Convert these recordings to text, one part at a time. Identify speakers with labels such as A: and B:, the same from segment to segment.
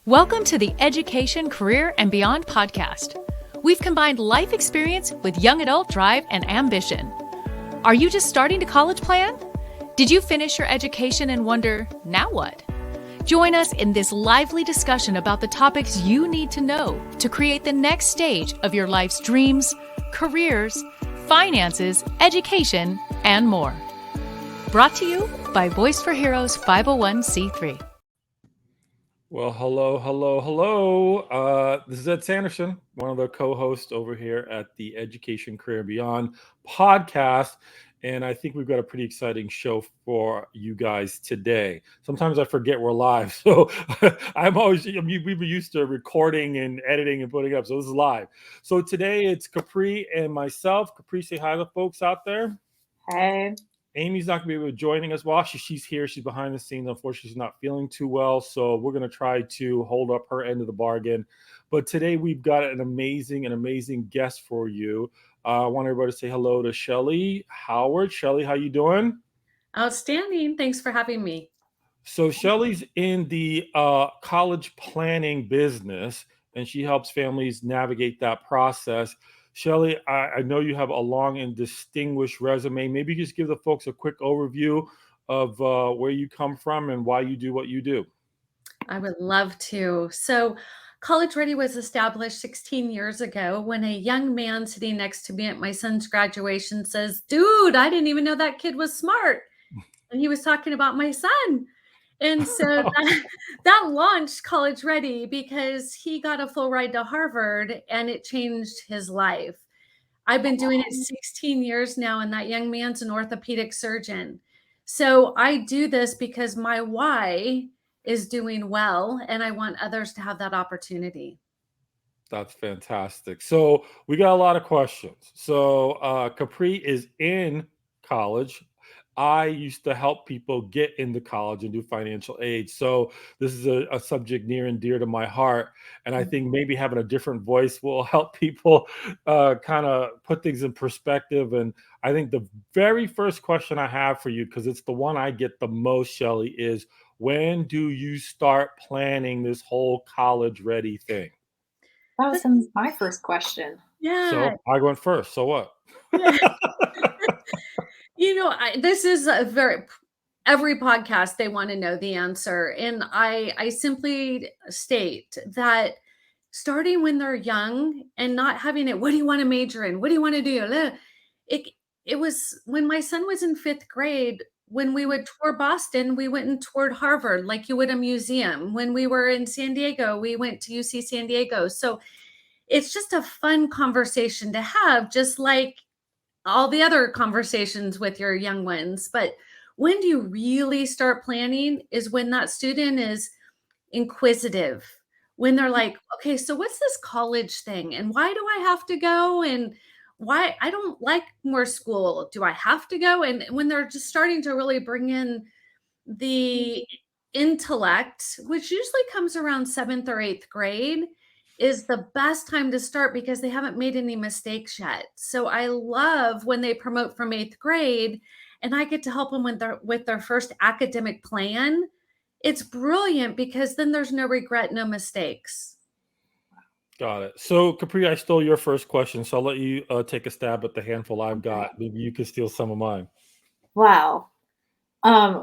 A: Welcome to the Education, Career, and Beyond podcast. We've combined life experience with young adult drive and ambition. Are you just starting to college plan? Did you finish your education and wonder, now what? Join us in this lively discussion about the topics you need to know to create the next stage of your life's dreams, careers, finances, education, and more. Brought to you by Voice for Heroes 501c3.
B: Well, hello. This is Ed Sanderson, one of the co-hosts over here at the Education, Career, and Beyond podcast. And I think we've got a pretty exciting show for you guys today. Sometimes I forget we're live. So we've been used to recording and editing and putting up. So this is live. So today it's Capri and myself. Capri, say hi to the folks out there.
C: Hey.
B: Amy's not going to be able to joining us. Well, she's here. She's behind the scenes. Unfortunately, she's not feeling too well. So we're going to try to hold up her end of the bargain. But today we've got an amazing guest for you. I want everybody to say hello to Shellee Howard. Shellee, how you doing?
C: Outstanding. Thanks for having me.
B: So Shellee's in the college planning business, and she helps families navigate that process. Shellee, I know you have a long and distinguished resume. Maybe just give the folks a quick overview of where you come from and why you do what you do.
C: I would love to. So College Ready was established 16 years ago when a young man sitting next to me at my son's graduation says, "Dude, I didn't even know that kid was smart." And he was talking about my son. And so that launched College Ready because he got a full ride to Harvard and it changed his life. I've been doing it 16 years now, and that young man's an orthopedic surgeon. So I do this because my why is doing well, and I want others to have that opportunity.
B: That's fantastic. So we got a lot of questions. So Capri is in college. I used to help people get into college and do financial aid. So this is a subject near and dear to my heart. And I think maybe having a different voice will help people kind of put things in perspective. And I think the very first question I have for you, because it's the one I get the most, Shellee, is when do you start planning this whole college ready thing?
D: That was my first question.
C: Yeah.
B: So I went first. So what?
C: This is every podcast, they want to know the answer. And I simply state that starting when they're young and not having it, what do you want to major in? What do you want to do? It was when my son was in 5th grade, when we would tour Boston, we went and toured Harvard like you would a museum. When we were in San Diego, we went to UC San Diego. So it's just a fun conversation to have, just like all the other conversations with your young ones. But when do you really start planning is when that student is inquisitive, when they're like, okay, so what's this college thing? And why do I have to go? And why I don't like more school. Do I have to go? And when they're just starting to really bring in the intellect, which usually comes around 7th or 8th grade, is the best time to start because they haven't made any mistakes yet. So I love when they promote from 8th grade and I get to help them with their first academic plan. It's brilliant because then there's no regret, no mistakes.
B: Got it. So Capri, I stole your first question, so I'll let you take a stab at the handful I've got. Maybe you can steal some of mine.
D: Wow.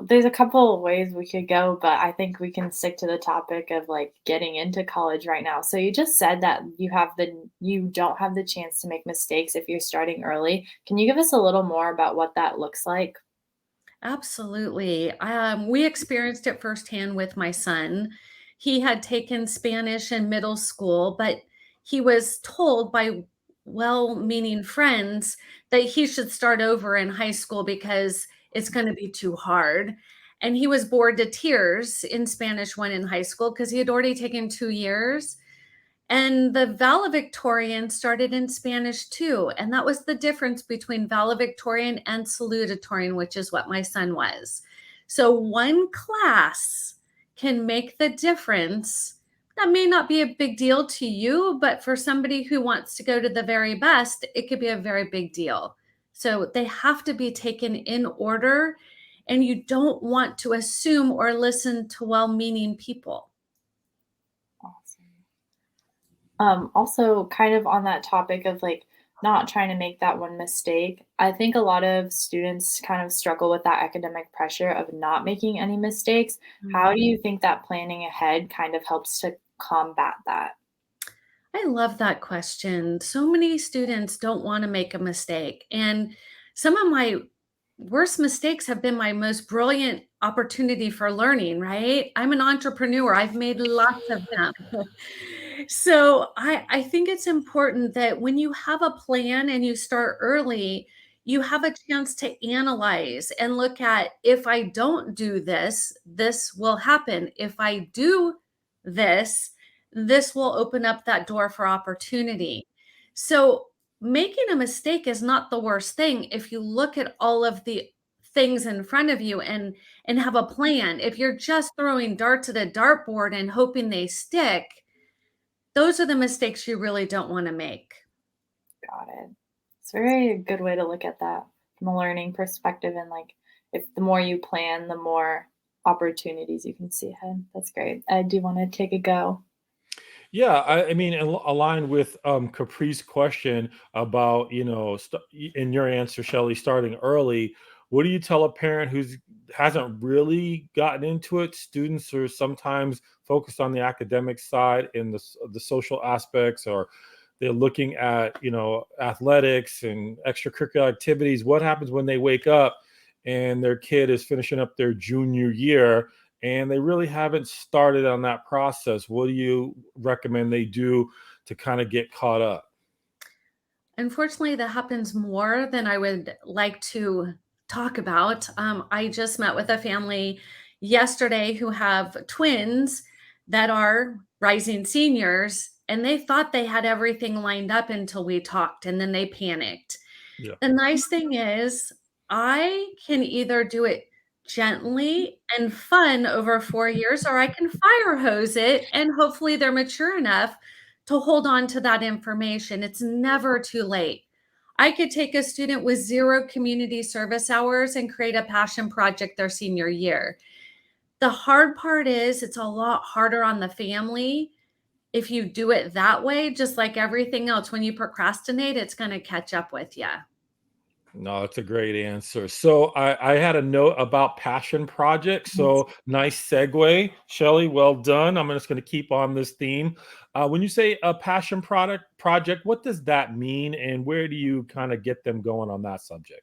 D: There's a couple of ways we could go, but I think we can stick to the topic of like getting into college right now. So you just said that you don't have the chance to make mistakes if you're starting early. Can you give us a little more about what that looks like?
C: Absolutely. We experienced it firsthand with my son. He had taken Spanish in middle school, but he was told by well-meaning friends that he should start over in high school because it's going to be too hard. And he was bored to tears in Spanish 1 in high school because he had already taken 2 years. And the valedictorian started in Spanish 2. And that was the difference between valedictorian and salutatorian, which is what my son was. So one class can make the difference. That may not be a big deal to you, but for somebody who wants to go to the very best, it could be a very big deal. So they have to be taken in order, and you don't want to assume or listen to well-meaning people.
D: Also, kind of on that topic of like not trying to make that one mistake, I think a lot of students kind of struggle with that academic pressure of not making any mistakes. How do you think that planning ahead kind of helps to combat that?
C: I love that question. So many students don't want to make a mistake. And some of my worst mistakes have been my most brilliant opportunity for learning, right? I'm an entrepreneur. I've made lots of them. So I think it's important that when you have a plan and you start early, you have a chance to analyze and look at, if I don't do this, this will happen. If I do this, this will open up that door for opportunity. So making a mistake is not the worst thing if you look at all of the things in front of you and have a plan. If you're just throwing darts at a dartboard and hoping they stick, those are the mistakes you really don't want to make.
D: Got it. It's a very good way to look at that from a learning perspective. And like, if the more you plan, the more opportunities you can see ahead. That's great. I do want to take a go.
B: Yeah, I mean, aligned with Capri's question about, in your answer, Shelly, starting early. What do you tell a parent who's hasn't really gotten into it? Students are sometimes focused on the academic side and the social aspects, or they're looking at, athletics and extracurricular activities. What happens when they wake up and their kid is finishing up their junior year and they really haven't started on that process? What do you recommend they do to kind of get caught up?
C: Unfortunately, that happens more than I would like to talk about. I just met with a family yesterday who have twins that are rising seniors, and they thought they had everything lined up until we talked, and then they panicked.
B: Yeah.
C: The nice thing is, I can either do it gently and fun over 4 years, or I can fire hose it, and hopefully they're mature enough to hold on to that information. It's never too late. I could take a student with 0 community service hours and create a passion project their senior year. The hard part is it's a lot harder on the family if you do it that way. Just like everything else, when you procrastinate, it's going to catch up with you.
B: No, that's a great answer. So I had a note about passion projects. So nice segue, Shelly. Well done. I'm just going to keep on this theme. When you say a passion project, what does that mean, and where do you kind of get them going on that subject?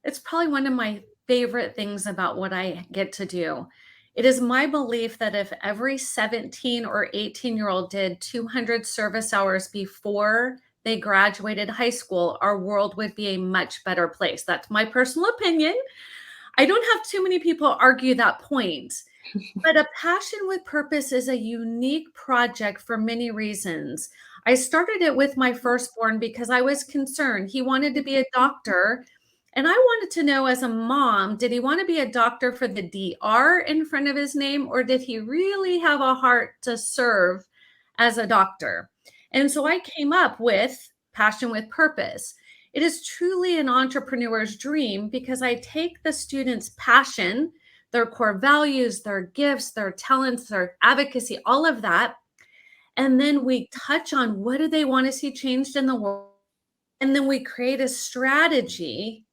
C: It's probably one of my favorite things about what I get to do. It is my belief that if every 17 or 18-year-old did 200 service hours before they graduated high school, our world would be a much better place. That's my personal opinion. I don't have too many people argue that point. But a passion with purpose is a unique project for many reasons. I started it with my firstborn because I was concerned. He wanted to be a doctor. And I wanted to know, as a mom, did he want to be a doctor for the DR in front of his name, or did he really have a heart to serve as a doctor? And so I came up with passion with purpose. It is truly an entrepreneur's dream because I take the student's passion, their core values, their gifts, their talents, their advocacy, all of that. And then we touch on, what do they want to see changed in the world? And then we create a strategy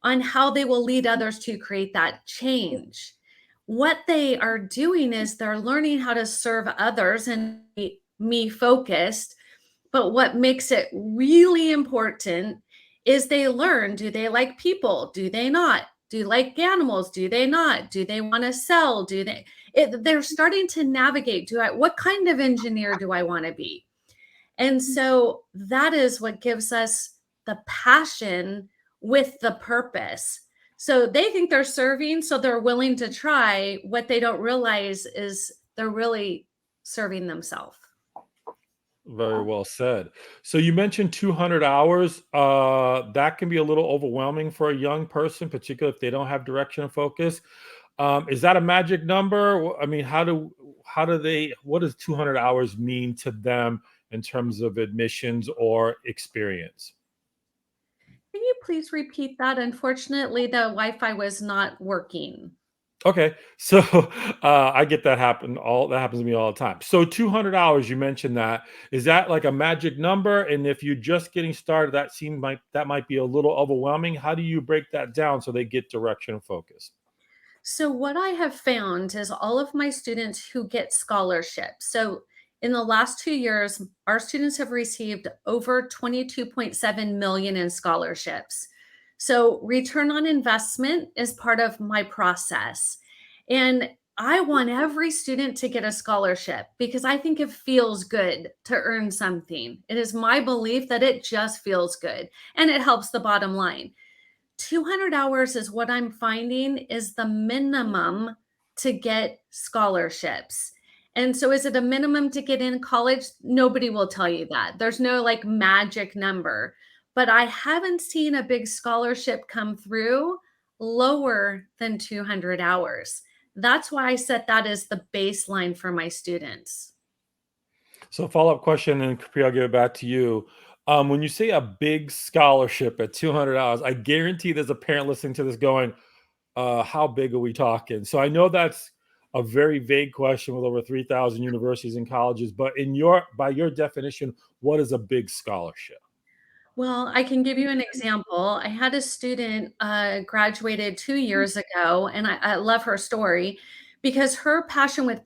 C: on how they will lead others to create that change. What they are doing is they're learning how to serve others and be me focused. But what makes it really important is they learn, do they like people? Do they not? Do they like animals? Do they not? Do they want to sell? They're starting to navigate. What kind of engineer do I want to be? And so that is what gives us the passion with the purpose. So they think they're serving, so they're willing to try. What they don't realize is they're really serving themselves.
B: Very well said. So you mentioned 200 hours. That can be a little overwhelming for a young person, particularly if they don't have direction and focus. Is that a magic number? I mean, what does 200 hours mean to them in terms of admissions or experience?
C: Can you please repeat that? Unfortunately, the Wi-Fi was not working.
B: Okay, so I get that happens to me all the time. So 200 hours, you mentioned that. Is that like a magic number? And if you're just getting started, that might be a little overwhelming. How do you break that down so they get direction and focus?
C: So, what I have found is all of my students who get scholarships. So, in the last 2 years, our students have received over 22.7 million in scholarships. So, return on investment is part of my process. And I want every student to get a scholarship because I think it feels good to earn something. It is my belief that it just feels good and it helps the bottom line. 200 hours is what I'm finding is the minimum to get scholarships. And so, is it a minimum to get in college? Nobody will tell you that. There's no like magic number, but I haven't seen a big scholarship come through lower than 200 hours. That's why I set that as the baseline for my students.
B: So follow-up question, and Capri, I'll give it back to you. When you say a big scholarship at 200 hours, I guarantee there's a parent listening to this going, how big are we talking? So I know that's a very vague question with over 3,000 universities and colleges, but by your definition, what is a big scholarship?
C: Well, I can give you an example. I had a student graduated 2 years ago, and I love her story because her passion with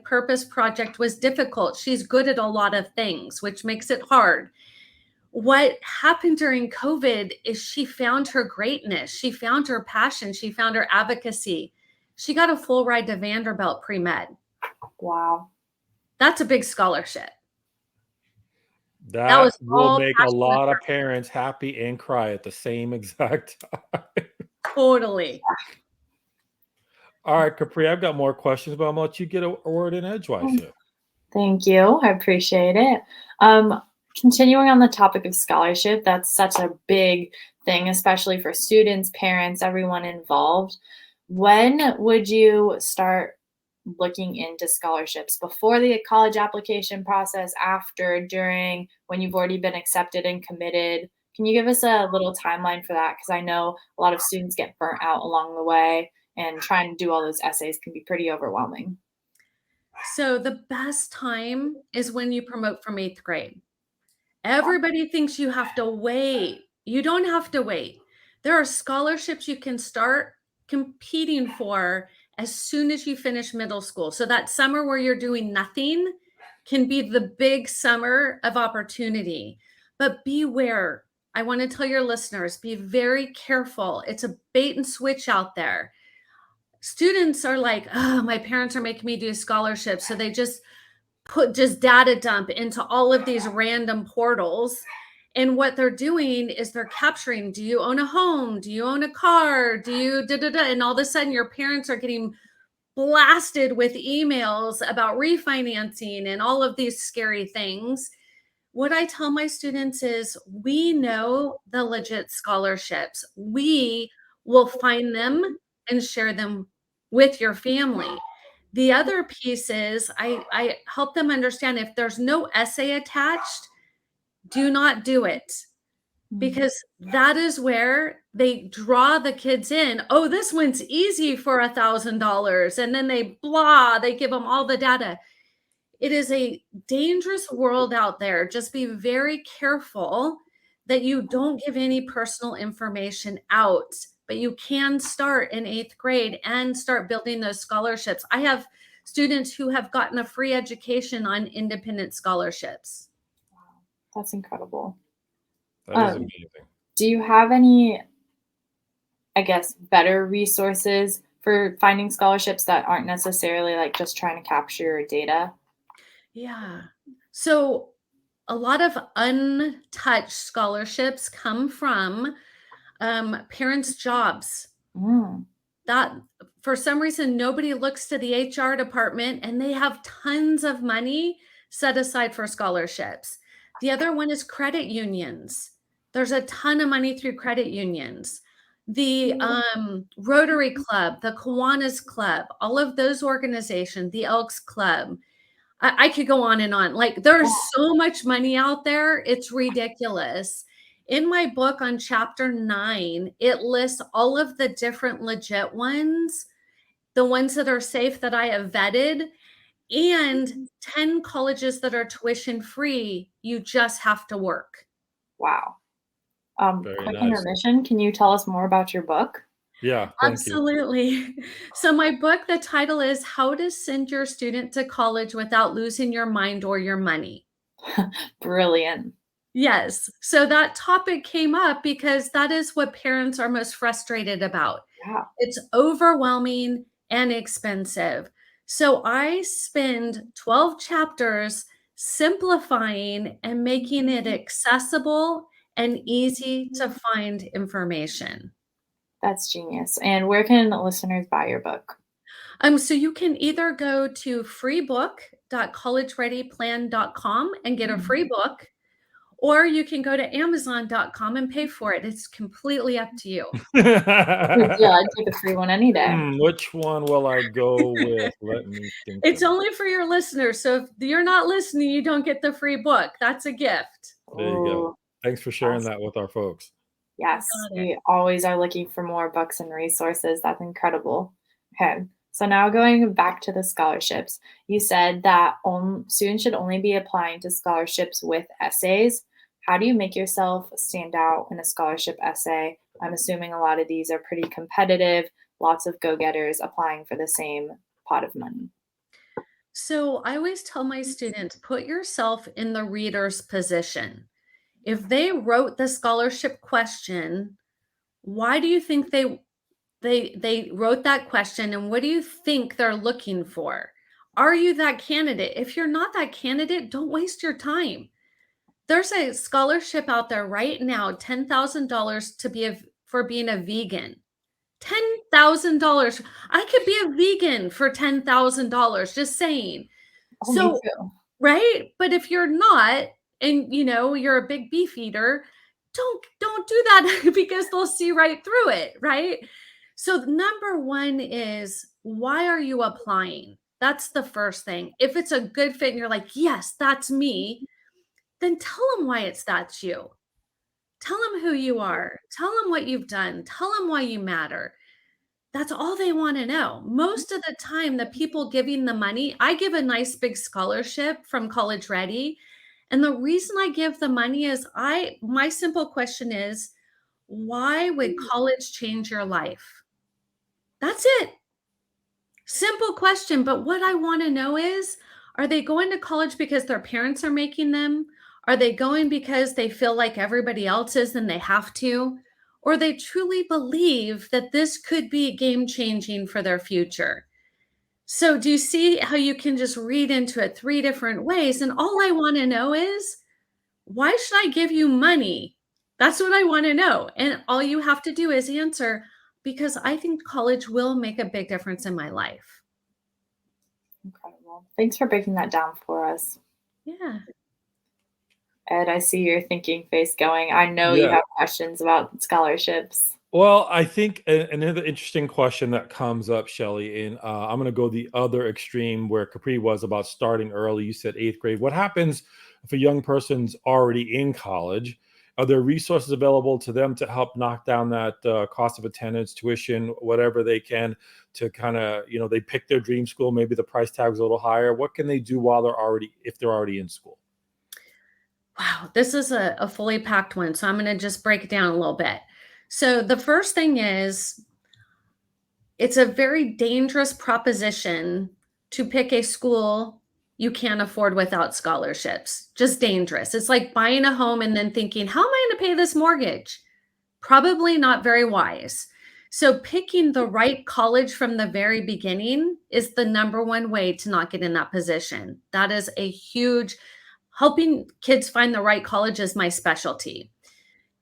C: purpose project was difficult. She's good at a lot of things, which makes it hard. What happened during COVID is she found her greatness, she found her passion, she found her advocacy. She got a full ride to Vanderbilt pre-med.
D: Wow.
C: That's a big scholarship. That
B: That
C: was
B: will
C: all
B: make a
C: passion with
B: lot of
C: purpose.
B: parents happy and cry at the same exact time.
C: Totally.
B: All right, Capri, I've got more questions, but I'm gonna let you get a word in edgewise here.
D: Thank you. I appreciate it. Continuing on the topic of scholarship, that's such a big thing, especially for students, parents, everyone involved. When would you start looking into scholarships? Before the college application process, after, during, when you've already been accepted and committed? Can you give us a little timeline for that? Because I know a lot of students get burnt out along the way, and trying to do all those essays can be pretty overwhelming.
C: So the best time is when you promote from 8th grade. Everybody thinks you have to wait. You don't have to wait. There are scholarships you can start competing for as soon as you finish middle school. So that summer where you're doing nothing can be the big summer of opportunity. But beware. I want to tell your listeners, be very careful. It's a bait and switch out there. Students are like, oh, my parents are making me do scholarships. So they just data dump into all of these random portals. And what they're doing is they're capturing, do you own a home? Do you own a car? Do you da da da? And all of a sudden your parents are getting blasted with emails about refinancing and all of these scary things. What I tell my students is we know the legit scholarships. We will find them and share them with your family. The other piece is I help them understand if there's no essay attached, do not do it because that is where they draw the kids in. Oh, this one's easy for $1,000. And then they give them all the data. It is a dangerous world out there. Just be very careful that you don't give any personal information out, but you can start in 8th grade and start building those scholarships. I have students who have gotten a free education on independent scholarships.
D: Wow, that's incredible.
B: That is amazing.
D: Do you have any, I guess, better resources for finding scholarships that aren't necessarily like just trying to capture your data?
C: Yeah. So a lot of untouched scholarships come from parents' jobs. That for some reason, nobody looks to the HR department and they have tons of money set aside for scholarships. The other one is credit unions. There's a ton of money through credit unions. The Rotary Club, the Kiwanis Club, all of those organizations, the Elks Club. I could go on and on. Like there's so much money out there. It's ridiculous. In my book on chapter 9, it lists all of the different legit ones, the ones that are safe that I have vetted, and 10 colleges that are tuition free. You just have to work.
D: Wow.
B: Very
D: Quick
B: nice.
D: intermission. Can you tell us more about your book?
B: Yeah, thank you.
C: Absolutely. So my book, the title is How to Send Your Student to College Without Losing Your Mind or Your Money.
D: Brilliant.
C: Yes. So that topic came up because that is what parents are most frustrated about.
D: Yeah.
C: It's overwhelming and expensive. So I spend 12 chapters simplifying and making it accessible and easy to find information.
D: That's genius. And where can listeners buy your book?
C: So you can either go to freebook.collegereadyplan.com and get a free book, or you can go to amazon.com and pay for it. It's completely up to you.
D: Good deal. I'd take a free one any day.
B: Which one will I go with? Let me think.
C: It's only for your listeners. So if you're not listening, you don't get the free book. That's a gift.
B: There you go.
D: Ooh,
B: Thanks for sharing
D: awesome.
B: that with our folks.
D: Yes,
C: Got it.
D: we always are looking for more books and resources. That's incredible. Okay, so now going back to the scholarships, you said that students should only be applying to scholarships with essays. How do you make yourself stand out in a scholarship essay? I'm assuming a lot of these are pretty competitive, lots of go-getters applying for the same pot of money.
C: So I always tell my students, put yourself in the reader's position. If they wrote the scholarship question, why do you think they wrote that question, and what do you think they're looking for? Are you that candidate? If you're not that candidate, don't waste your time. There's a scholarship out there right now, $10,000 for being a vegan. $10,000. I could be a vegan for $10,000, just saying.
D: Oh,
C: So,
D: me too.
C: right? But if you're not, and you're a big beef eater, don't do that because they'll see right through it, right? So number one is, why are you applying? That's the first thing. If it's a good fit and you're like, yes, that's me, then tell them why that's you. Tell them who you are. Tell them what you've done. Tell them why you matter. That's all they want to know. Most of the time, the people giving the money, I give a nice big scholarship from College Ready. And the reason I give the money is my simple question is, why would college change your life? That's it. Simple question. But what I want to know is, are they going to college because their parents are making them? Are they going because they feel like everybody else is and they have to? Or they truly believe that this could be game changing for their future? So do you see how you can just read into it 3 different ways? And all I want to know is, why should I give you money? That's what I want to know. And all you have to do is answer, because I think college will make a big difference in my life.
D: Incredible. Thanks for breaking that down for us.
C: Yeah.
D: Ed, I see your thinking face going. I know you have questions about scholarships.
B: Well, I think another interesting question that comes up, Shellee, and I'm going to go the other extreme where Capri was about starting early. You said 8th grade. What happens if a young person's already in college? Are there resources available to them to help knock down that cost of attendance, tuition, whatever they can to kind of, they pick their dream school, maybe the price tag's a little higher. What can they do if they're already in school?
C: Wow, this is a fully packed one. So I'm going to just break it down a little bit. So the first thing is, it's a very dangerous proposition to pick a school you can't afford without scholarships. Just dangerous. It's like buying a home and then thinking, how am I going to pay this mortgage? Probably not very wise. So picking the right college from the very beginning is the number one way to not get in that position. That is a huge, helping kids find the right college is my specialty.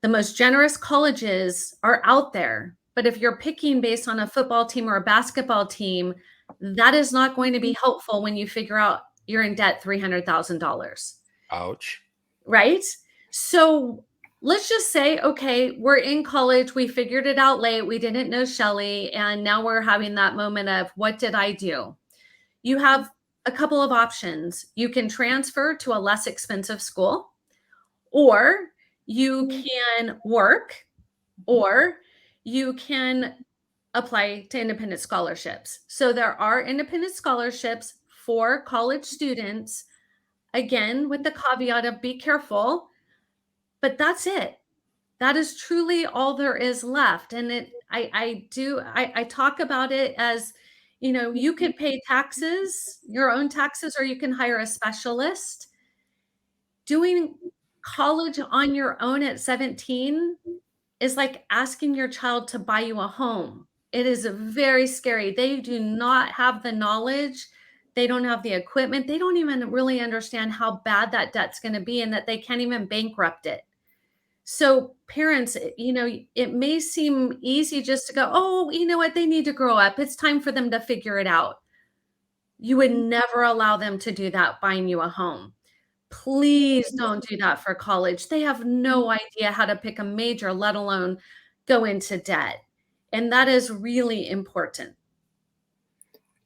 C: The most generous colleges are out there, but if you're picking based on a football team or a basketball team, that is not going to be helpful when you figure out you're in debt $300,000.
B: Ouch.
C: Right? So let's just say, okay, we're in college. We figured it out late. We didn't know Shellee. And now we're having that moment of, what did I do? You have a couple of options. You can transfer to a less expensive school, or You can work, or you can apply to independent scholarships. So there are independent scholarships for college students, again, with the caveat of be careful, but that's it. That is truly all there is left. And I talk about it as, you could pay taxes, your own taxes, or you can hire a specialist. Doing college on your own at 17 is like asking your child to buy you a home. It is very scary. They do not have the knowledge. They don't have the equipment. They don't even really understand how bad that debt's going to be and that they can't even bankrupt it. So parents, it may seem easy just to go, oh, you know what? They need to grow up. It's time for them to figure it out. You would never allow them to do that buying you a home. Please don't do that for college. They have no idea how to pick a major, let alone go into debt. And that is really important.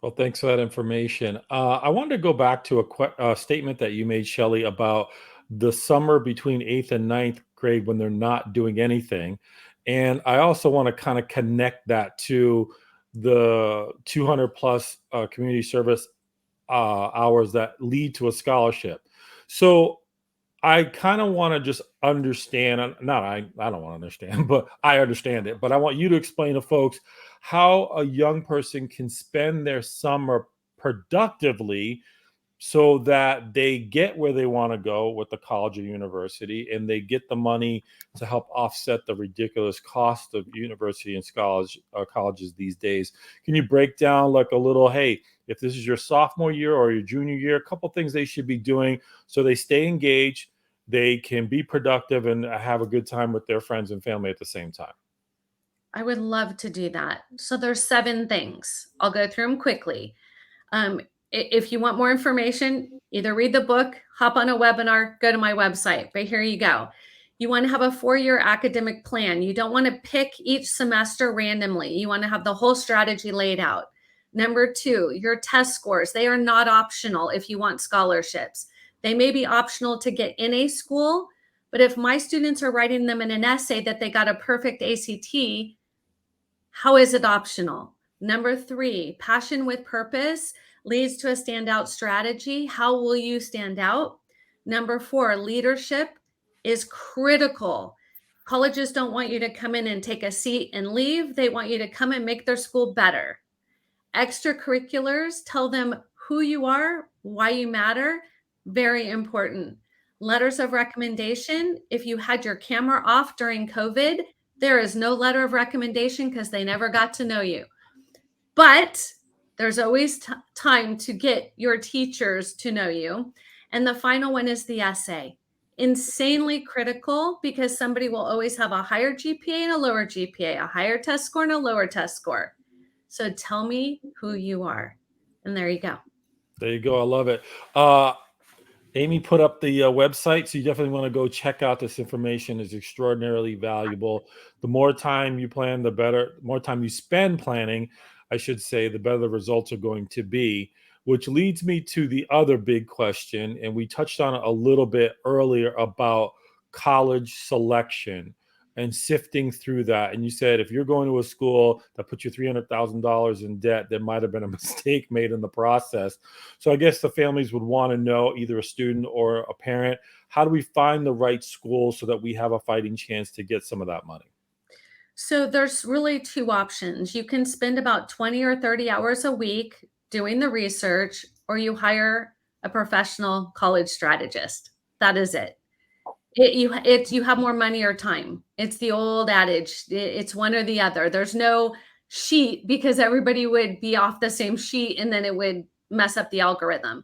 B: Well, thanks for that information. I wanted to go back to a statement that you made, Shellee, about the summer between 8th and 9th grade when they're not doing anything. And I also want to kind of connect that to the 200 plus community service hours that lead to a scholarship. So I kind of want to just understand, I don't want to understand, but I understand it. But I want you to explain to folks how a young person can spend their summer productively so that they get where they want to go with the college or university, and they get the money to help offset the ridiculous cost of university and colleges these days. Can you break down like a little, hey, if this is your sophomore year or your junior year, a couple things they should be doing so they stay engaged, they can be productive and have a good time with their friends and family at the same time?
C: I would love to do that. So there's 7 things. I'll go through them quickly. If you want more information, either read the book, hop on a webinar, go to my website. But here you go. You want to have a 4-year academic plan. You don't want to pick each semester randomly. You want to have the whole strategy laid out. Number 2, your test scores. They are not optional if you want scholarships. They may be optional to get in a school, but if my students are writing them in an essay that they got a perfect ACT, how is it optional? Number 3, passion with purpose leads to a standout strategy. How will you stand out? Number 4, leadership is critical. Colleges don't want you to come in and take a seat and leave. They want you to come and make their school better. Extracurriculars, tell them who you are, why you matter. Very important. Letters of recommendation. If you had your camera off during COVID, there is no letter of recommendation because they never got to know you. But there's always time to get your teachers to know you. And the final one is the essay. Insanely critical because somebody will always have a higher GPA and a lower GPA, a higher test score and a lower test score. So tell me who you are. And there you go.
B: There you go. I love it. Amy put up the website, so you definitely want to go check out this information. It's extraordinarily valuable. The more time you plan, the better. The more time you spend planning, I should say, the better the results are going to be, which leads me to the other big question. And we touched on it a little bit earlier about college selection and sifting through that. And you said, if you're going to a school that puts you $300,000 in debt, there might have been a mistake made in the process. So I guess the families would want to know, either a student or a parent, how do we find the right school so that we have a fighting chance to get some of that money?
C: So there's really 2 options. You can spend about 20 or 30 hours a week doing the research, or you hire a professional college strategist. That is it. You have more money or time. It's the old adage. It's one or the other. There's no sheet because everybody would be off the same sheet and then it would mess up the algorithm.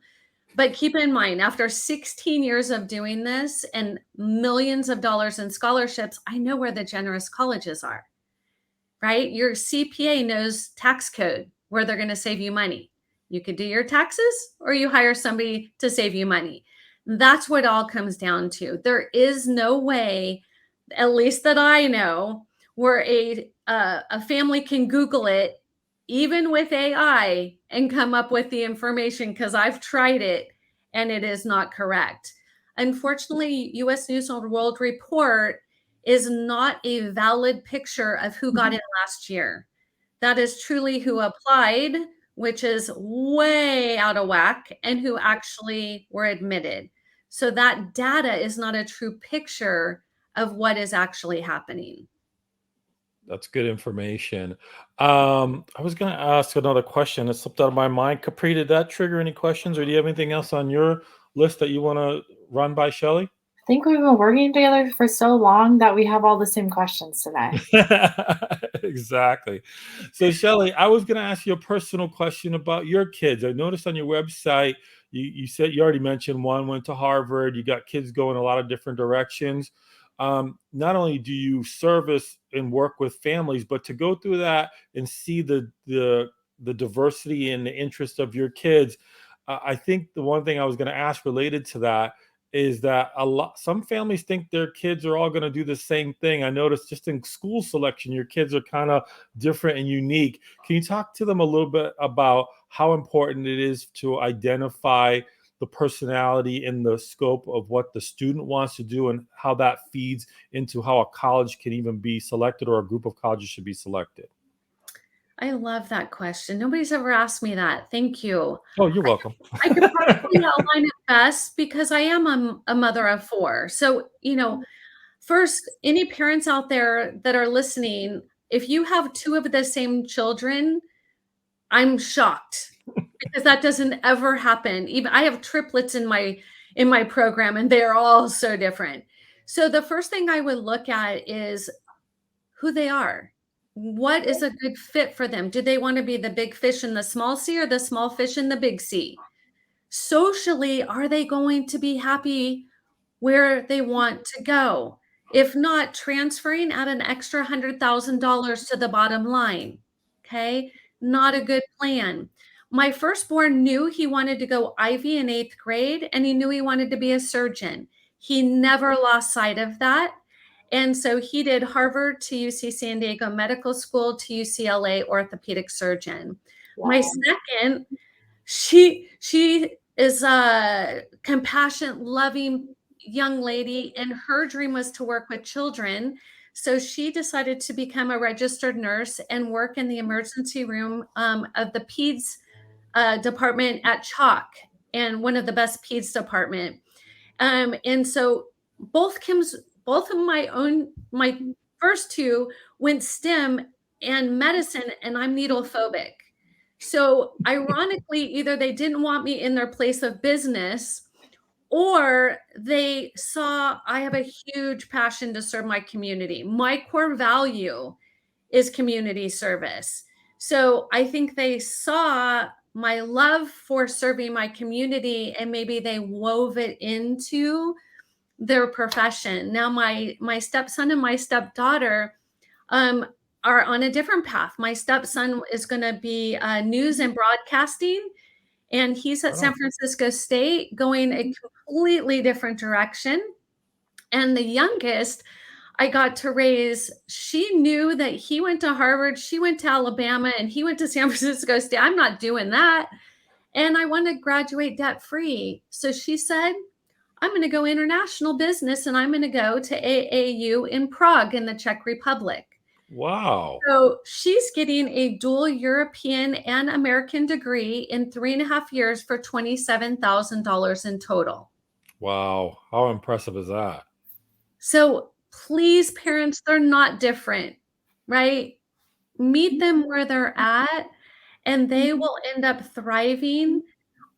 C: But keep in mind, after 16 years of doing this and millions of dollars in scholarships, I know where the generous colleges are, right? Your CPA knows tax code, where they're going to save you money. You could do your taxes or you hire somebody to save you money. That's what it all comes down to. There is no way, at least that I know, where a family can Google it, even with AI, and come up with the information, because I've tried it and it is not correct. Unfortunately, US News and World Report is not a valid picture of who got in last year. That is truly who applied, which is way out of whack, and who actually were admitted. So that data is not a true picture of what is actually happening.
B: That's good information. I was going to ask another question. It slipped out of my mind. Capri, did that trigger any questions, or do you have anything else on your list that you want to run by Shellee?
D: I think we've been working together for so long that we have all the same questions today.
B: Exactly. So, Shellee, I was going to ask you a personal question about your kids. I noticed on your website, you said you already mentioned one went to Harvard. You got kids going a lot of different directions. Not only do you service and work with families, but to go through that and see the diversity and the interest of your kids, I think the one thing I was going to ask related to that is that some families think their kids are all going to do the same thing. I noticed just in school selection, your kids are kind of different and unique. Can you talk to them a little bit about how important it is to identify the personality and the scope of what the student wants to do, and how that feeds into how a college can even be selected, or a group of colleges should be selected?
C: I love that question. Nobody's ever asked me that. Thank you.
B: Oh, you're welcome.
C: I could probably outline it best because I am a mother of 4. So, first, any parents out there that are listening, if you have 2 of the same children, I'm shocked because that doesn't ever happen. Even I have triplets in my program, and they're all so different. So the first thing I would look at is who they are. What is a good fit for them? Do they want to be the big fish in the small sea, or the small fish in the big sea? Socially, are they going to be happy where they want to go? If not, transferring at an extra $100,000 to the bottom line. Okay. Not a good plan. My firstborn knew he wanted to go Ivy in 8th grade, and he knew he wanted to be a surgeon. He never lost sight of that. And so he did Harvard to UC San Diego Medical School to UCLA orthopedic surgeon.
D: Wow.
C: My second, she is a compassionate, loving young lady, and her dream was to work with children. So she decided to become a registered nurse and work in the emergency room of the peds department at Chalk, and one of the best peds department. And so both of my first 2 went STEM and medicine, and I'm needle phobic. So ironically, either they didn't want me in their place of business, or they saw I have a huge passion to serve my community. My core value is community service. So I think they saw my love for serving my community, and maybe they wove it into their profession. Now my stepson and my stepdaughter are on a different path. My stepson is going to be news and broadcasting, and he's at San Francisco State, going a completely different direction. And the youngest I got to raise, she knew that he went to Harvard, she went to Alabama, and he went to San Francisco State. I'm not doing that. And I want to graduate debt free. So she said, I'm going to go international business, and I'm going to go to AAU in Prague in the Czech Republic.
B: Wow.
C: So she's getting a dual European and American degree in 3.5 years for $27,000 in total.
B: Wow. How impressive is that?
C: So please, parents, they're not different, right? Meet them where they're at, and they will end up thriving.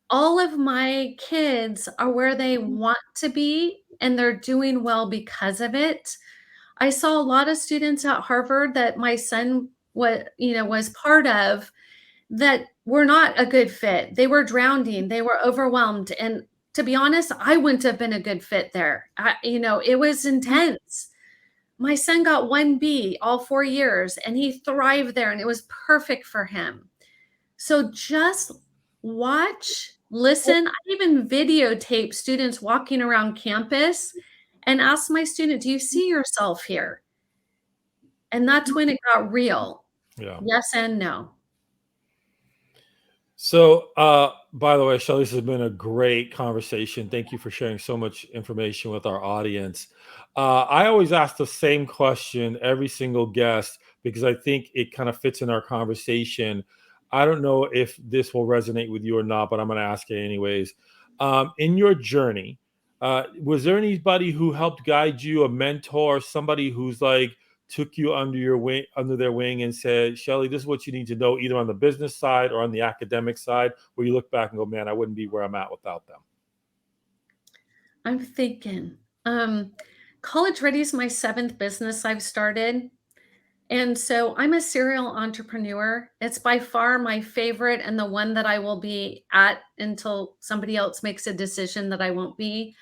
C: All of my kids are where they want to be, and they're doing well because of it. I saw a lot of students at Harvard that my son was part of, that were not a good fit. They were drowning. They were overwhelmed. And to be honest, I wouldn't have been a good fit there. It was intense. My son got 1B all 4 years, and he thrived there, and it was perfect for him. So just watch, listen. I even videotape students walking around campus and ask my student, do you see yourself here? And that's when it got real.
B: Yeah.
C: Yes and no.
B: So, by the way, Shellee, this has been a great conversation. Thank you for sharing so much information with our audience. I always ask the same question every single guest because I think it kind of fits in our conversation. I don't know if this will resonate with you or not, but I'm going to ask it anyways. In your journey, was there anybody who helped guide you, a mentor, somebody who's like, took you under their wing and said, Shellee, this is what you need to know, either on the business side or on the academic side, where you look back and go, man, I wouldn't be where I'm at without them?
C: I'm thinking, College Ready is my 7th business I've started. And so I'm a serial entrepreneur. It's by far my favorite and the one that I will be at until somebody else makes a decision that I won't be.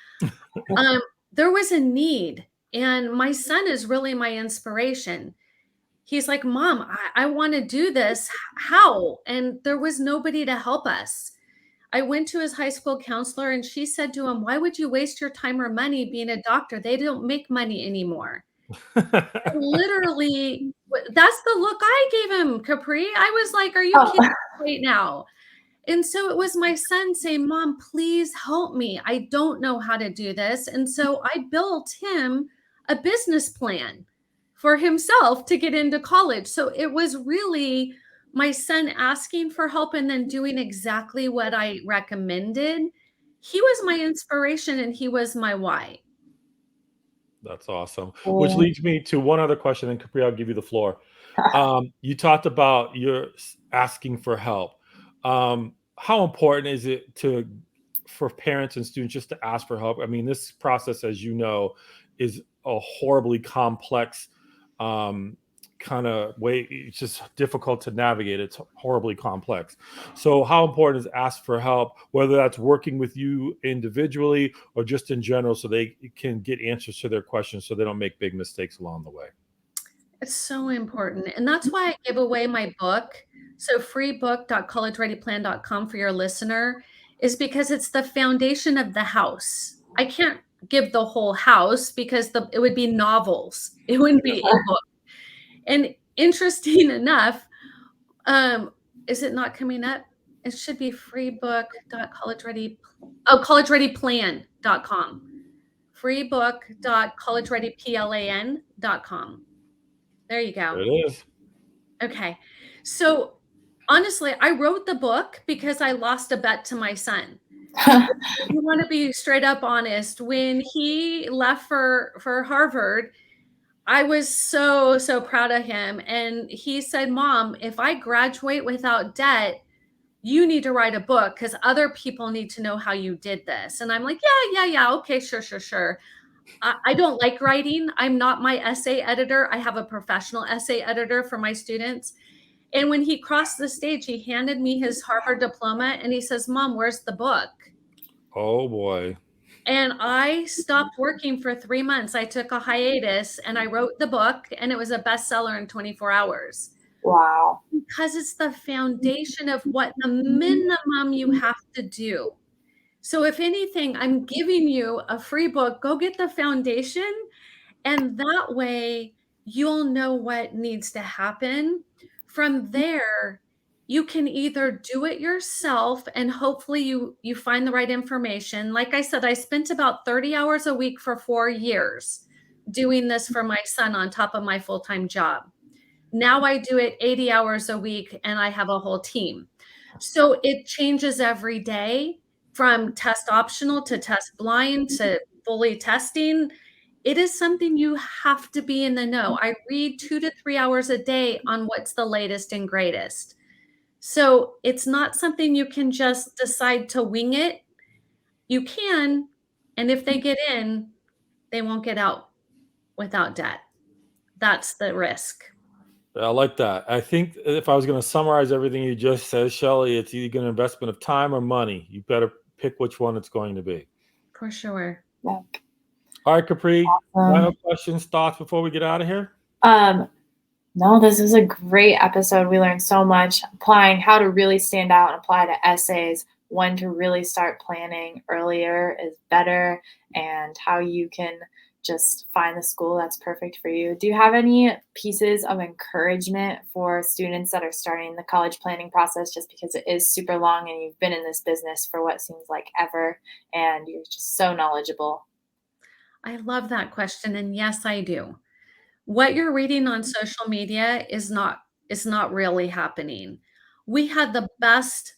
C: There was a need, and my son is really my inspiration. He's like, Mom, I want to do this. How? And there was nobody to help us. I went to his high school counselor and she said to him, why would you waste your time or money being a doctor? They don't make money anymore. Literally, that's the look I gave him, Capri. I was like, are you kidding me right now? And so it was my son saying, Mom, please help me. I don't know how to do this. And so I built him a business plan for himself to get into college. So it was really my son asking for help and then doing exactly what I recommended. He was my inspiration and he was my why.
B: That's awesome. Which leads me to one other question, and Capri, I'll give you the floor. You talked about your asking for help. How important is it for parents and students just to ask for help? I mean, this process, as you know, is a horribly complex kind of way. It's just difficult to navigate. It's horribly complex. So how important is ask for help, whether that's working with you individually or just in general, so they can get answers to their questions so they don't make big mistakes along the way?
C: It's so important. And that's why I give away my book. So freebook.collegereadyplan.com for your listener is because it's the foundation of the house. I can't give the whole house because it would be novels. It wouldn't be a book. And interesting enough, is it not coming up? It should be collegereadyplan.com. freebook.collegereadyplan.com. There you go.
B: There it is.
C: Okay. So honestly, I wrote the book because I lost a bet to my son. If you want to be straight up honest, when he left for Harvard, I was so proud of him. And he said, Mom, if I graduate without debt, you need to write a book because other people need to know how you did this. And I'm like, yeah. Okay, sure. I don't like writing. I'm not my essay editor. I have a professional essay editor for my students. And when he crossed the stage, he handed me his Harvard diploma and he says, Mom, where's the book?
B: Oh boy.
C: And I stopped working for 3 months. I took a hiatus and I wrote the book and it was a bestseller in 24 hours.
D: Wow.
C: Because it's the foundation of what the minimum you have to do. So if anything, I'm giving you a free book. Go get the foundation. And that way you'll know what needs to happen. From there, you can either do it yourself and hopefully you find the right information. Like I said, I spent about 30 hours a week for 4 years doing this for my son on top of my full-time job. Now I do it 80 hours a week and I have a whole team. So it changes every day from test optional to test blind to fully testing. It is something you have to be in the know. I read 2 to 3 hours a day on what's the latest and greatest. So it's not something you can just decide to wing it. You can, and if they get in, they won't get out without debt. That's the risk.
B: I like that. I think if I was going to summarize everything you just said, Shellee, it's either an investment of time or money. You better pick which one it's going to be.
C: For sure.
D: Yeah.
B: All right, Capri, final questions, thoughts before we get out of here?
D: No, this is a great episode. We learned so much, applying how to really stand out and apply to essays, when to really start planning earlier is better, and how you can just find the school that's perfect for you. Do you have any pieces of encouragement for students that are starting the college planning process, just because it is super long and you've been in this business for what seems like ever and you're just so knowledgeable?
C: I love that question. And yes, I do. What you're reading on social media is not really happening. We had the best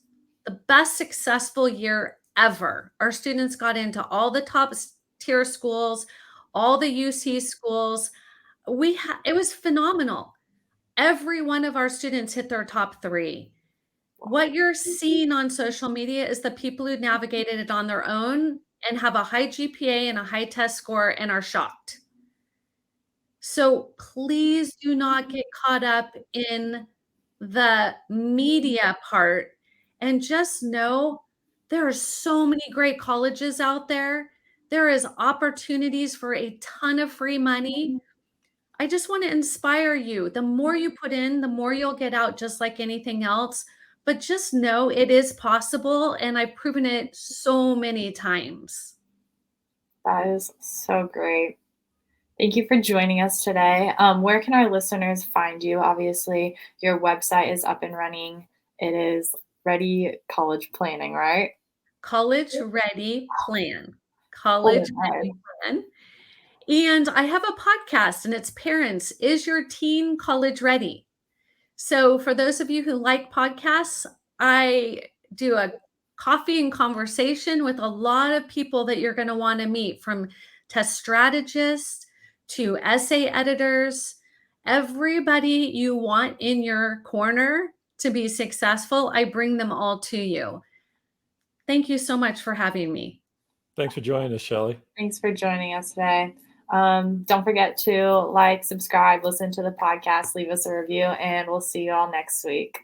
C: successful year ever. Our students got into all the top tier schools, all the UC schools. It was phenomenal. Every one of our students hit their top 3. What you're seeing on social media is the people who navigated it on their own and have a high GPA and a high test score and are shocked. So please do not get caught up in the media part, and just know there are so many great colleges out there. There is opportunities for a ton of free money. I just want to inspire you. The more you put in, the more you'll get out, just like anything else. But just know it is possible, and I've proven it so many times.
D: That is so great. Thank you for joining us today. Where can our listeners find you? Obviously, your website is up and running. It is Ready College Planning, right?
C: College Ready Plan. College Ready Plan. And I have a podcast, and it's Parents, Is Your Teen College Ready? So for those of you who like podcasts, I do a coffee and conversation with a lot of people that you're going to want to meet, from test strategists to essay editors, everybody you want in your corner to be successful. I bring them all to you. Thank you so much for having me.
B: Thanks for joining us, Shellee.
D: Thanks for joining us today. Don't forget to like, subscribe, listen to the podcast, leave us a review, and we'll see you all next week.